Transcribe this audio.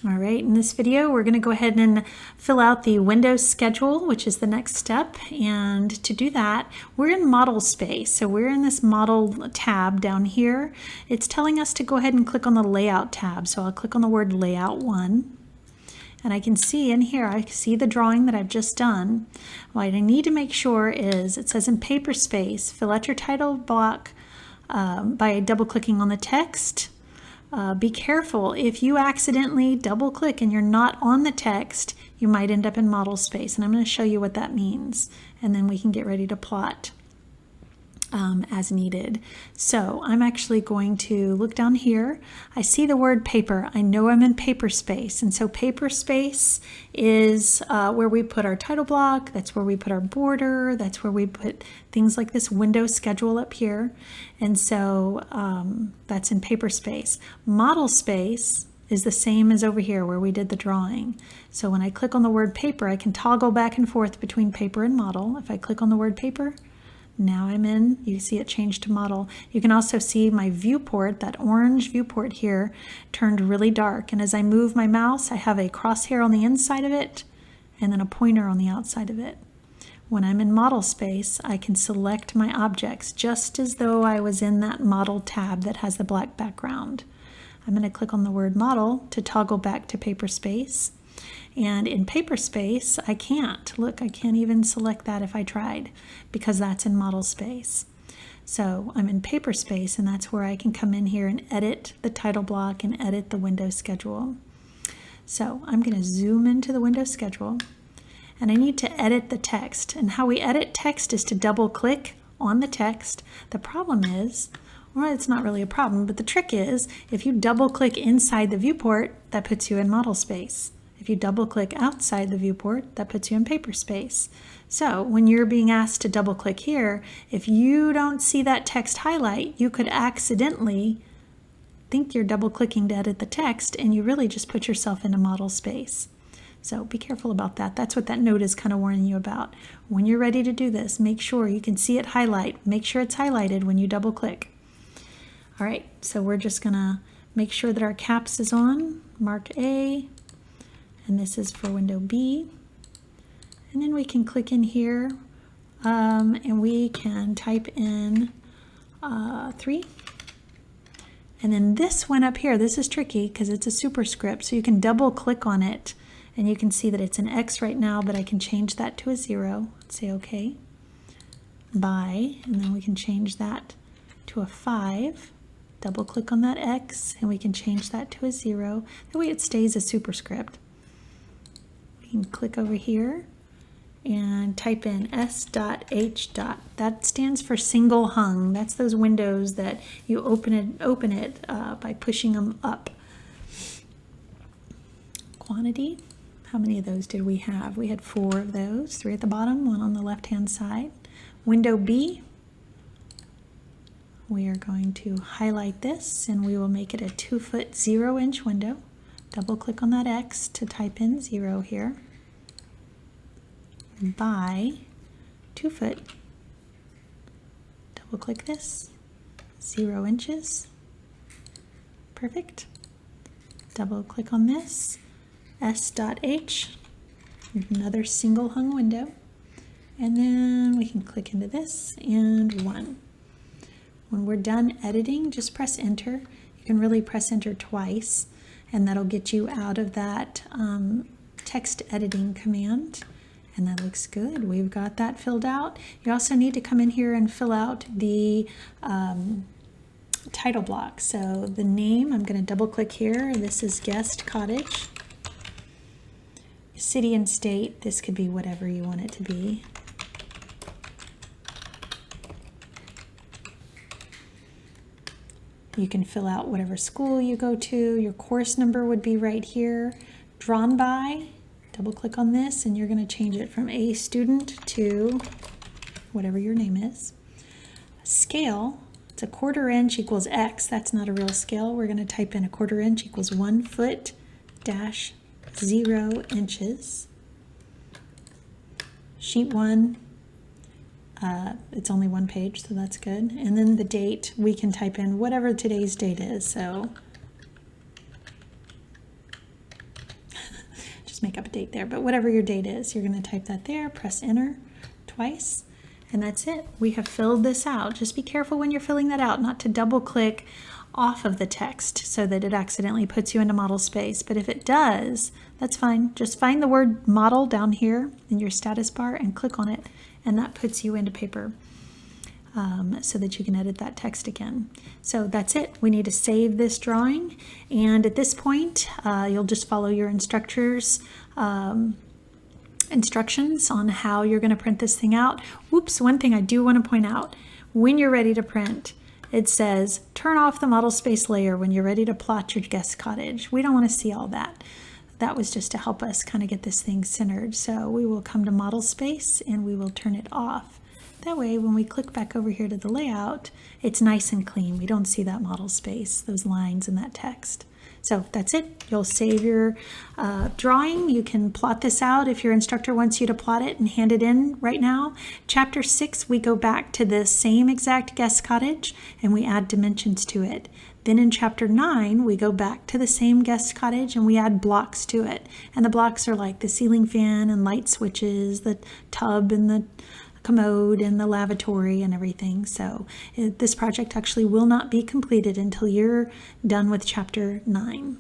All right, in this video, we're going to go ahead and fill out the Windows schedule, which is the next step. And to do that, we're in model space. So we're in this model tab down here. It's telling us to go ahead and click on the layout tab. So I'll click on the word layout 1. And I can see in here, I see the drawing that I've just done. What I need to make sure is, it says in paper space, fill out your title block by double clicking on the text. Be careful, if you accidentally double click and you're not on the text, you might end up in model space, and I'm going to show you what that means, and then we can get ready to plot as needed. So I'm actually going to look down here. I see the word paper. I know I'm in paper space, and so paper space is where we put our title block. That's where we put our border. That's where we put things like this window schedule up here, and so that's in paper space. Model space is the same as over here where we did the drawing. So when I click on the word paper, I can toggle back and forth between paper and model. If I click on the word paper, now I'm in, you see it changed to model. You can also see my viewport, that orange viewport here, turned really dark. And as I move my mouse, I have a crosshair on the inside of it and then a pointer on the outside of it. When I'm in model space, I can select my objects just as though I was in that model tab that has the black background. I'm going to click on the word model to toggle back to paper space. And in paper space, I can't. Look, I can't even select that if I tried, because that's in model space. So I'm in paper space, and that's where I can come in here and edit the title block and edit the window schedule. So I'm going to zoom into the window schedule, and I need to edit the text. And how we edit text is to double click on the text. The problem is, well, it's not really a problem, but the trick is, if you double click inside the viewport, that puts you in model space. If you double click outside the viewport, that puts you in paper space. So when you're being asked to double click here, if you don't see that text highlight, you could accidentally think you're double clicking to edit the text, and you really just put yourself into model space. So be careful about that. That's what that note is kind of warning you about. When you're ready to do this, make sure you can see it highlight. Make sure it's highlighted when you double click. All right, so we're just gonna make sure that our caps is on, mark A, and this is for window B. And then we can click in here and we can type in 3. And then this one up here, this is tricky because it's a superscript, so you can double click on it and you can see that it's an X right now, but I can change that to a 0. Let's say OK. By, and then we can change that to a 5. Double click on that X and we can change that to a 0. That way it stays a superscript. We can click over here and type in S.H. That stands for single hung. That's those windows that you open it by pushing them up. Quantity, how many of those did we have? We had 4 of those, 3 at the bottom, 1 on the left-hand side. Window B, we are going to highlight this and we will make it a 2-foot 0-inch window. Double click on that X to type in 0 here. By 2 foot. Double click this. 0 inches. Perfect. Double click on this. S.H. Another single hung window. And then we can click into this and 1. When we're done editing, just press enter. You can really press enter twice, and that'll get you out of that text editing command. And that looks good. We've got that filled out. You also need to come in here and fill out the title block. So the name, I'm going to double click here. This is Guest Cottage. City and state, this could be whatever you want it to be. You can fill out whatever school you go to. Your course number would be right here. Drawn by, double click on this and you're going to change it from a student to whatever your name is. Scale, it's a 1/4 inch equals X. That's not a real scale. We're going to type in a 1/4 inch equals 1 foot dash 0 inches. Sheet 1. It's only 1 page, so that's good. And then the date, we can type in whatever today's date is. So just make up a date there, but whatever your date is, you're going to type that there, press enter twice, and that's it. We have filled this out. Just be careful when you're filling that out not to double click off of the text so that it accidentally puts you into model space. But if it does, that's fine. Just find the word model down here in your status bar and click on it, and that puts you into paper so that you can edit that text again. So that's it. We need to save this drawing, and at this point you'll just follow your instructors instructions on how you're going to print this thing out. Whoops, one thing I do want to point out, when you're ready to print, it says turn off the model space layer when you're ready to plot your guest cottage. We don't want to see all that. That was just to help us kind of get this thing centered. So we will come to model space and we will turn it off. That way, when we click back over here to the layout, it's nice and clean. We don't see that model space, those lines and that text. So that's it. You'll save your drawing. You can plot this out if your instructor wants you to plot it and hand it in right now. Chapter 6, we go back to the same exact guest cottage and we add dimensions to it. Then in chapter 9, we go back to the same guest cottage and we add blocks to it. And the blocks are like the ceiling fan and light switches, the tub and the commode and the lavatory and everything. So this project actually will not be completed until you're done with chapter 9.